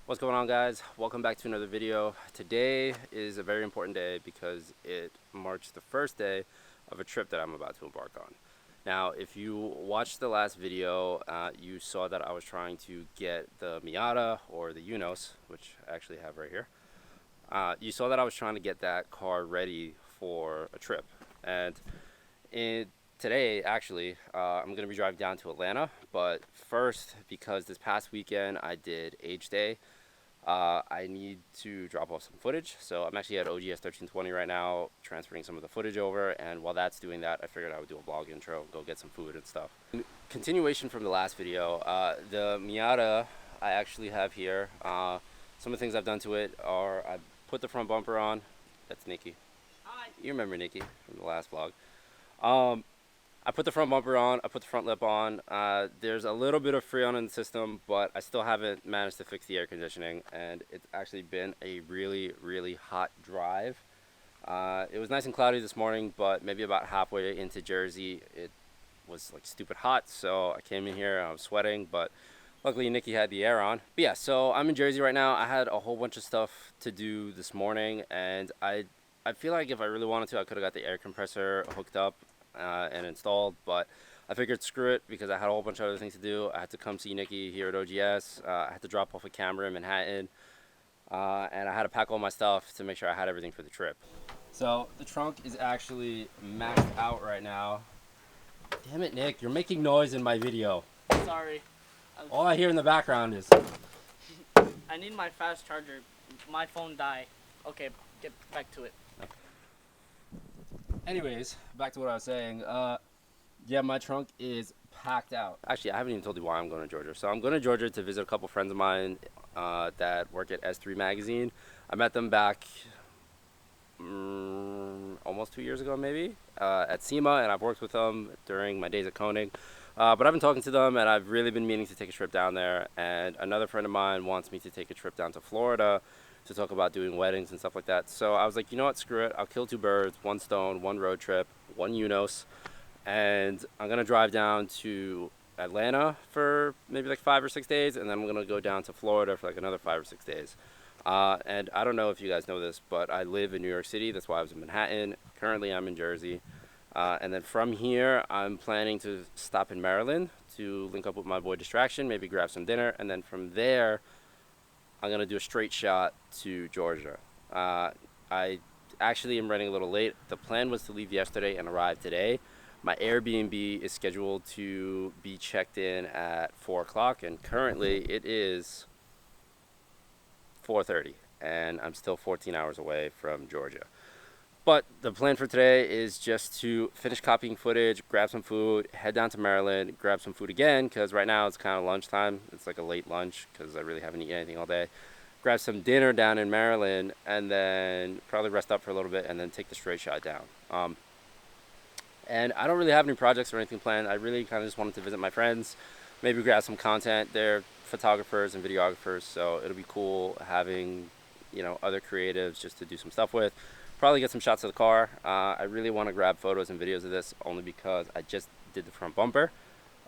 What's going on, guys? Welcome back to another video. Today is a very important day because it marks the first day of a trip that I'm about to embark on. Now, if you watched the last video, you saw that I was trying to get the Miata, or the Unos, which I actually have right here. You saw that I was trying to get that car ready for a trip. And today, actually, I'm going to be driving down to Atlanta. But first, because this past weekend I did Age Day, I need to drop off some footage. So I'm actually at OGS 1320 right now, transferring some of the footage over. And while that's doing that, I figured I would do a vlog intro, go get some food and stuff. Continuation from the last video, the Miata I actually have here. Some of the things I've done to it are I put the front bumper on. That's Nikki. Hi. You remember Nikki from the last vlog. I put the front bumper on, I put the front lip on. There's a little bit of Freon in the system, but I still haven't managed to fix the air conditioning, and it's actually been a really, really hot drive. It was nice and cloudy this morning, but maybe about halfway into Jersey, it was like stupid hot, so I came in here, I was sweating, but luckily Nikki had the air on. But yeah, so I'm in Jersey right now. I had a whole bunch of stuff to do this morning, and I feel like if I really wanted to, I could have got the air compressor hooked up and installed, but I figured screw it because I had a whole bunch of other things to do. I had to come see Nikki here at OGS. I had to drop off a camera in Manhattan, and I had to pack all my stuff to make sure I had everything for the trip. So the trunk is actually maxed out right now. Damn it, Nick, you're making noise in my video. Sorry. All I hear in the background is... I need my fast charger. My phone died. Okay, get back to it. Anyways, back to what I was saying. Yeah, my trunk is packed out. Actually, I haven't even told you why I'm going to Georgia. So I'm going to Georgia to visit a couple friends of mine that work at S3 Magazine. I met them back almost 2 years ago, maybe, at SEMA, and I've worked with them during my days at Koenig. But I've been talking to them, and I've really been meaning to take a trip down there. And another friend of mine wants me to take a trip down to Florida to talk about doing weddings and stuff like that. So I was like, you know what, screw it. I'll kill two birds, one stone, one road trip, one Unos. And I'm going to drive down to Atlanta for maybe like 5 or 6 days. And then I'm going to go down to Florida for like another 5 or 6 days. And I don't know if you guys know this, but I live in New York City. That's why I was in Manhattan. Currently, I'm in Jersey. And then from here, I'm planning to stop in Maryland to link up with my boy Distraction, maybe grab some dinner. And then from there, I'm going to do a straight shot to Georgia. I actually am running a little late. The plan was to leave yesterday and arrive today. My Airbnb is scheduled to be checked in at 4 o'clock, and currently it is 4:30, and I'm still 14 hours away from Georgia. But the plan for today is just to finish copying footage, grab some food, head down to Maryland, grab some food again, because right now it's kind of lunchtime. It's like a late lunch because I really haven't eaten anything all day. Grab some dinner down in Maryland, and then probably rest up for a little bit, and then take the straight shot down. And I don't really have any projects or anything planned. I really kind of just wanted to visit my friends, maybe grab some content. They're photographers and videographers, so it'll be cool having, you know, other creatives just to do some stuff with. Probably get some shots of the car. I really want to grab photos and videos of this only because I just did the front bumper.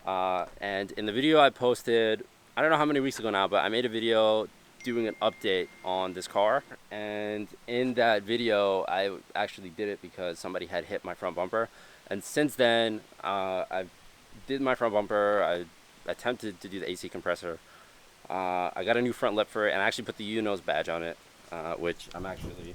And in the video I posted, I don't know how many weeks ago now, but I made a video doing an update on this car. And in that video, I actually did it because somebody had hit my front bumper. And since then, I did my front bumper. I attempted to do the AC compressor. I got a new front lip for it, and I actually put the Unos badge on it, which I'm actually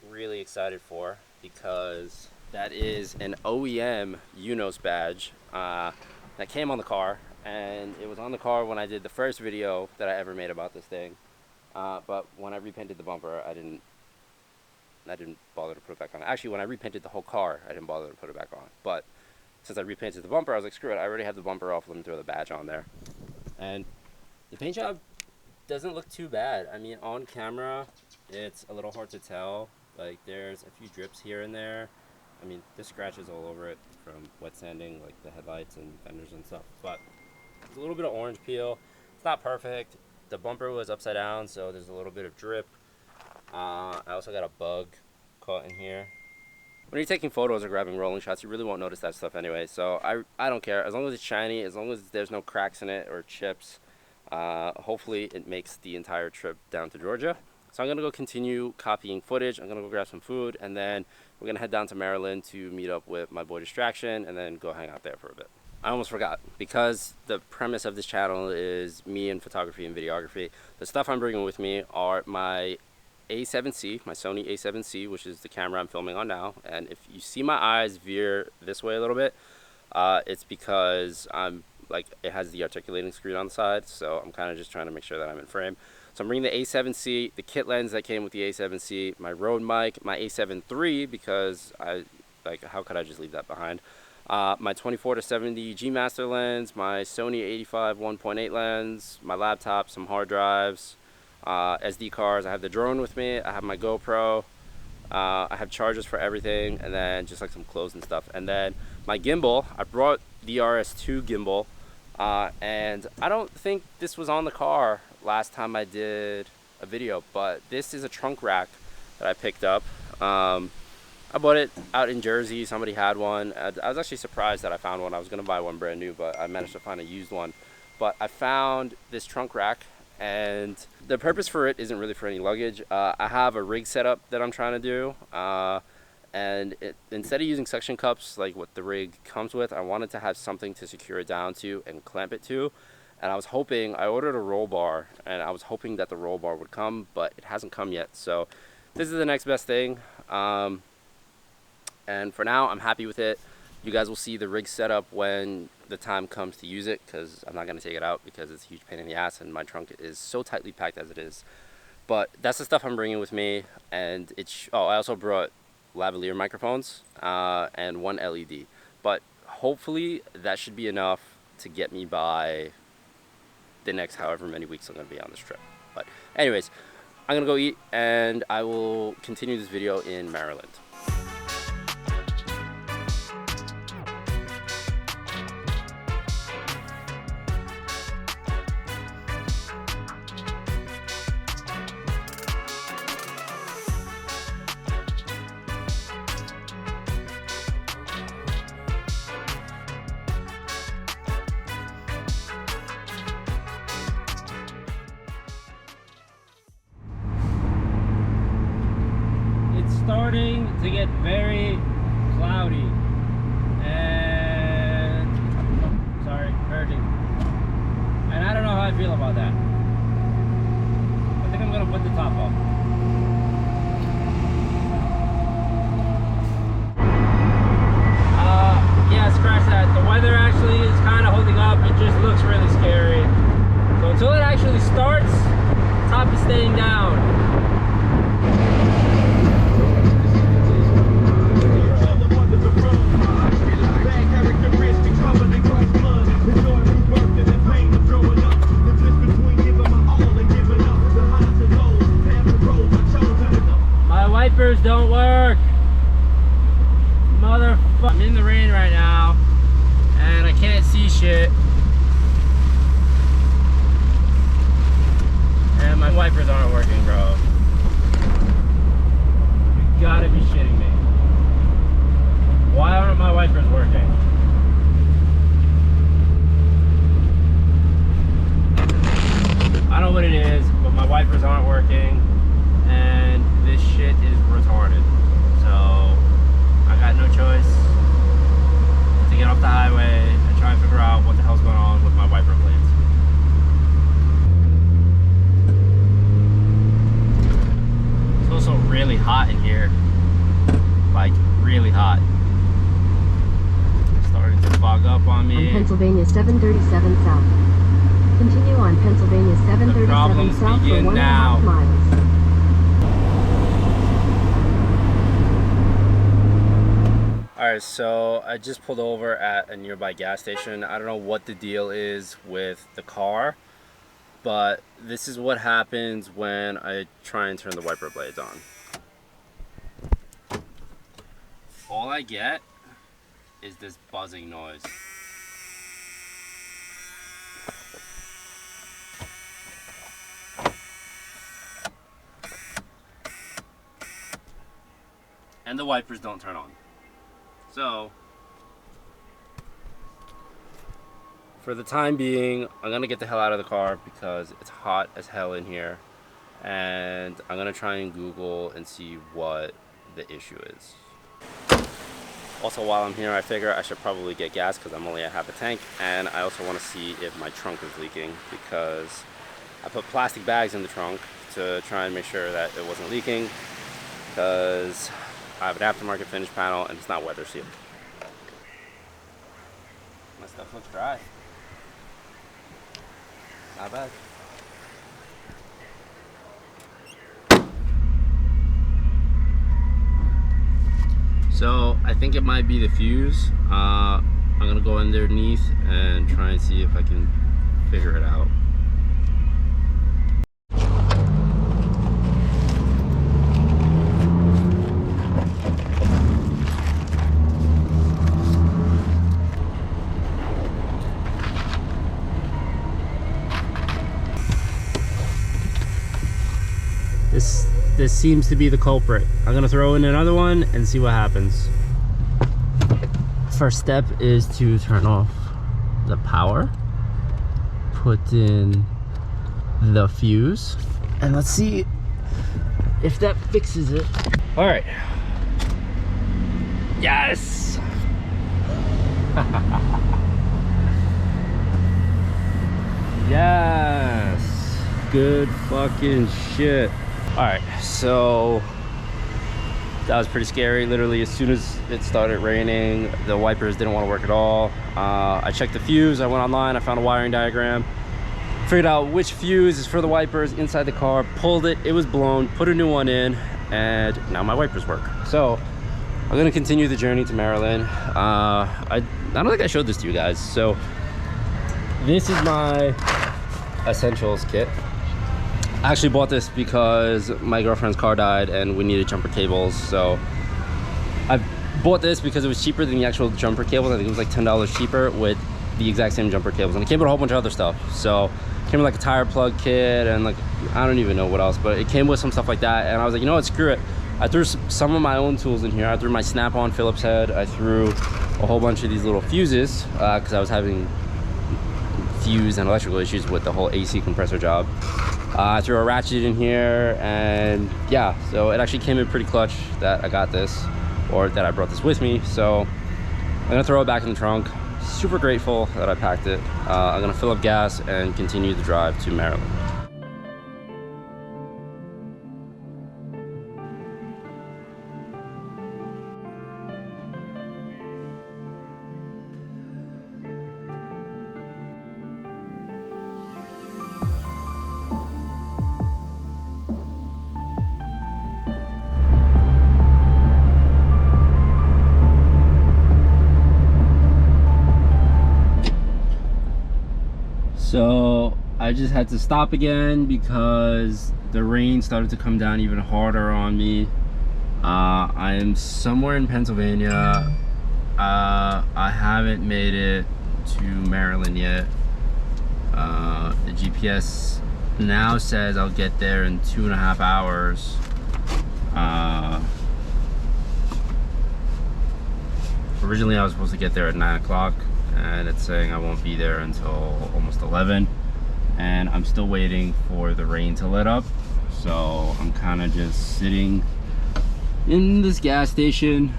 really excited for because that is an OEM Unos badge that came on the car, and it was on the car when I did the first video that I ever made about this thing. But when I repainted the bumper, I didn't bother to put it back on. Actually, when I repainted the whole car, I didn't bother to put it back on. But since I repainted the bumper, I was like, screw it, I already have the bumper off, let me throw the badge on there. And the paint job doesn't look too bad. I mean, on camera, it's a little hard to tell. Like, there's a few drips here and there. I mean, there's scratches all over it from wet sanding, like the headlights and fenders and stuff. But there's a little bit of orange peel. It's not perfect. The bumper was upside down, so there's a little bit of drip. I also got a bug caught in here. When you're taking photos or grabbing rolling shots, you really won't notice that stuff anyway. So I don't care. As long as it's shiny, as long as there's no cracks in it or chips, Hopefully it makes the entire trip down to Georgia. So I'm gonna go continue copying footage. I'm gonna go grab some food, and then we're gonna head down to Maryland to meet up with my boy Distraction, and then go hang out there for a bit. I almost forgot, because the premise of this channel is me and photography and videography. The stuff I'm bringing with me are my A7C, my Sony A7C, which is the camera I'm filming on now. And if you see my eyes veer this way a little bit, it's because it has the articulating screen on the side, so I'm kind of just trying to make sure that I'm in frame. So I'm bringing the A7C, the kit lens that came with the A7C, my Rode mic, my A7 III, because how could I just leave that behind? My 24-70 G Master lens, my Sony 85 1.8 lens, my laptop, some hard drives, SD cards. I have the drone with me. I have my GoPro. I have chargers for everything, and then just like some clothes and stuff. And then my gimbal. I brought the RS2 gimbal, and I don't think this was on the car last time I did a video, but this is a trunk rack that I picked up. I bought it out in Jersey. Somebody had one. I was actually surprised that I found one. I was going to buy one brand new, but I managed to find a used one. But I found this trunk rack, and the purpose for it isn't really for any luggage. I have a rig setup that I'm trying to do, and instead of using suction cups like what the rig comes with, I wanted to have something to secure it down to and clamp it to. And I ordered a roll bar, and I was hoping that the roll bar would come, but it hasn't come yet. So this is the next best thing. And for now, I'm happy with it. You guys will see the rig setup when the time comes to use it, because I'm not going to take it out because it's a huge pain in the ass and my trunk is so tightly packed as it is. But that's the stuff I'm bringing with me. And I also brought lavalier microphones and one LED. But hopefully that should be enough to get me by the next however many weeks I'm going to be on this trip. But anyways, I'm going to go eat, and I will continue this video in Maryland. Starting to get very cloudy, and hurting, and I don't know how I feel about that. I think I'm gonna put the top off. Yeah, scratch that. The weather actually is kind of holding up. It just looks really scary. So until it actually starts, top is staying down. Wipers don't work. Motherfucker. I'm in the rain right now and I can't see shit. And my wipers aren't working, bro. You gotta be shitting me. Why aren't my wipers working? I don't know what it is, but my wipers aren't working. And this shit is retarded. So I got no choice to get off the highway and try and figure out what the hell's going on with my wiper blades. It's also really hot in here. Like, really hot. It's starting to fog up on me. On Pennsylvania 737 South. Continue on Pennsylvania 737 South for 1.5 miles. Alright, so I just pulled over at a nearby gas station. I don't know what the deal is with the car, but this is what happens when I try and turn the wiper blades on. All I get is this buzzing noise. And the wipers don't turn on. So for the time being, I'm gonna get the hell out of the car because it's hot as hell in here, and I'm gonna try and Google and see what the issue is. Also, while I'm here, I figure I should probably get gas because I'm only at half a tank, and I also want to see if my trunk is leaking because I put plastic bags in the trunk to try and make sure that it wasn't leaking because I have an aftermarket finish panel and it's not weather sealed. My stuff looks dry. Not bad. So I think it might be the fuse. I'm gonna go underneath and try and see if I can figure it out. This seems to be the culprit. I'm gonna throw in another one and see what happens. First step is to turn off the power, put in the fuse, and let's see if that fixes it. All right. Yes! Yes! Good fucking shit. All right, so that was pretty scary. Literally, as soon as it started raining, the wipers didn't want to work at all. I checked the fuse. I went online. I found a wiring diagram. Figured out which fuse is for the wipers inside the car. Pulled it. It was blown. Put a new one in, and now my wipers work. So I'm gonna continue the journey to Maryland. I don't think I showed this to you guys. So this is my essentials kit. I actually bought this because my girlfriend's car died and we needed jumper cables. So I bought this because it was cheaper than the actual jumper cables. I think it was like $10 cheaper with the exact same jumper cables. And it came with a whole bunch of other stuff. So it came with like a tire plug kit and like, I don't even know what else, but it came with some stuff like that. And I was like, you know what, screw it. I threw some of my own tools in here. I threw my snap-on Phillips head. I threw a whole bunch of these little fuses because I was having fuse and electrical issues with the whole AC compressor job. I threw a ratchet in here, and yeah, so it actually came in pretty clutch that I got this, or that I brought this with me. So I'm gonna throw it back in the trunk. Super grateful that I packed it. I'm gonna fill up gas and continue the drive to Maryland. So I just had to stop again because the rain started to come down even harder on me. I am somewhere in Pennsylvania. I haven't made it to Maryland yet. The GPS now says I'll get there in 2.5 hours. Originally I was supposed to get there at 9 o'clock. And it's saying I won't be there until almost 11, and I'm still waiting for the rain to let up. So I'm kind of just sitting in this gas station,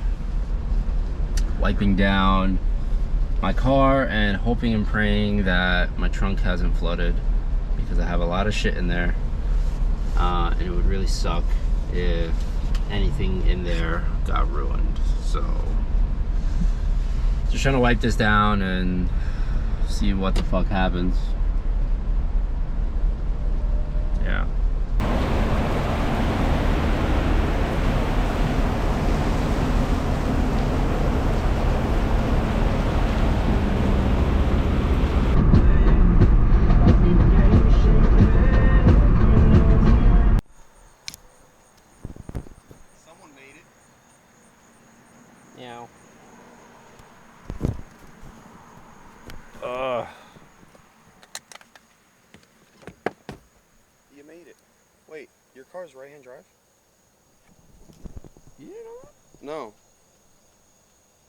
wiping down my car and hoping and praying that my trunk hasn't flooded, because I have a lot of shit in there, and it would really suck if anything in there got ruined. So just trying to wipe this down and see what the fuck happens. Yeah. Someone made it. Yeah. You made it. Wait, your car's right-hand drive? You didn't know that? No.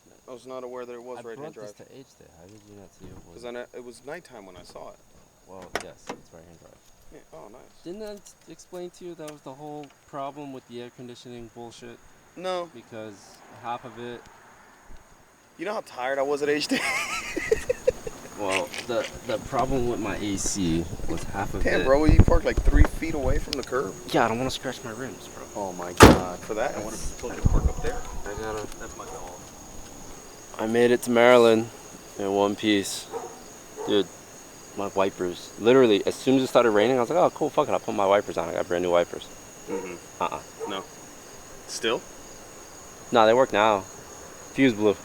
No. I was not aware that it was I right-hand brought this drive. to H day. How did you not see it? Because it was nighttime when I saw it. Well, yes, it's right hand drive. Yeah. Oh, nice. Didn't I explain to you that was the whole problem with the air conditioning bullshit? No. Because half of it. You know how tired I was at age 10? Well, the problem with my AC was half of it. Damn, bro, you parked like 3 feet away from the curb. Yeah, I don't want to scratch my rims, bro. Oh my god. For that, I would have told you to park up there. That's my fault. I made it to Maryland in one piece. Dude, my wipers. Literally, as soon as it started raining, I was like, oh, cool, fuck it, I'll put my wipers on. I got brand new wipers. Mm-hmm. No. Still? No, they work now. Fuse blew.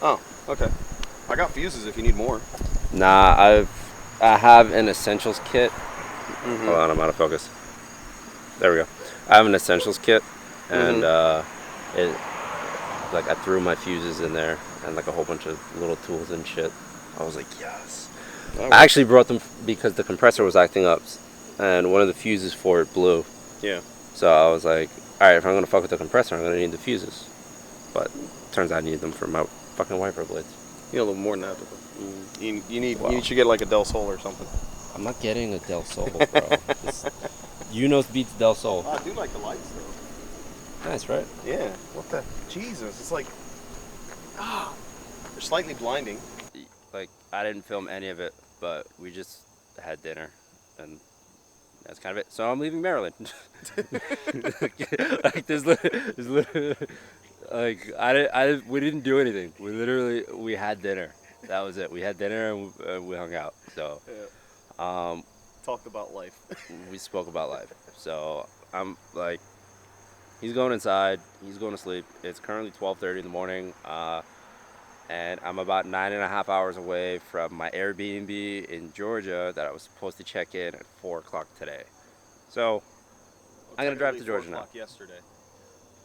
Oh, okay. I got fuses if you need more. Nah, I have an essentials kit. Mm-hmm. Hold on, I'm out of focus. There we go. I have an essentials kit, and I threw my fuses in there and like a whole bunch of little tools and shit. I was like, yes. I actually brought them because the compressor was acting up, and one of the fuses for it blew. Yeah. So I was like, all right, if I'm gonna fuck with the compressor, I'm gonna need the fuses. But turns out I need them for my fucking wiper blades. You need a little more than that. You should get like a Del Sol or something. I'm not getting a Del Sol, bro. Unos beats Del Sol. I do like the lights though. Nice, right? Yeah. What the? Jesus, it's like, they're slightly blinding. Like, I didn't film any of it, but we just had dinner, and that's kind of it. So I'm leaving Maryland. Like, there's literally, like, we didn't do anything. We had dinner. That was it. We had dinner and we hung out. So, Talked about life. we spoke about life. So I'm like, he's going inside. He's going to sleep. It's currently 12:30 in the morning. And I'm about 9.5 hours away from my Airbnb in Georgia that I was supposed to check in at 4 o'clock today. So I'm gonna drive to Georgia now. 4 o'clock yesterday.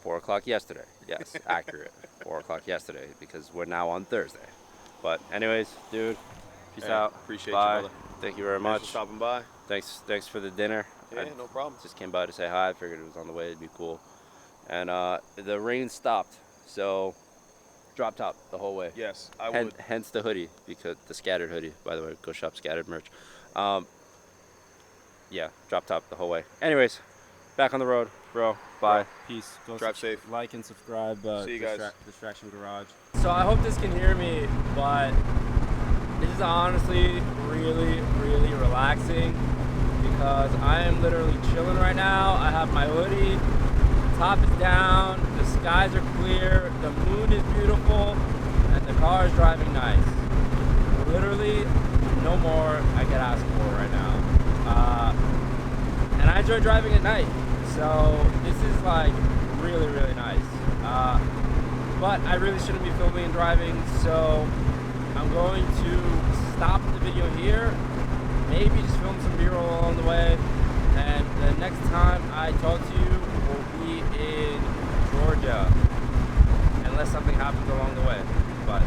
4 o'clock yesterday. Yes, accurate. 4 o'clock yesterday because we're now on Thursday. But anyways, dude, peace out. Appreciate Bye. you, brother. Thank you very Thanks much. for stopping by. Thanks for the dinner. Yeah, I no problem. just came by to say hi. I figured it was on the way. It'd be cool. And the rain stopped, so drop top the whole way. Yes, I would. Hence the hoodie, because the scattered hoodie. By the way, go shop scattered merch. Yeah, drop top the whole way. Anyways, back on the road, bro. Bye. Right. Peace. Go Drive safe. Like and subscribe. See you guys. Distraction Garage. So I hope this can hear me, but this is honestly really, really relaxing because I am literally chilling right now. I have my hoodie, the top is down, the skies are clear, the moon is beautiful, and the car is driving nice. Literally, no more I could ask for right now. And I enjoy driving at night, so this is like really, really nice. But I really shouldn't be filming and driving, so I'm going to stop the video here, maybe just film some B-roll along the way, and the next time I talk to you will be in Georgia, unless something happens along the way. But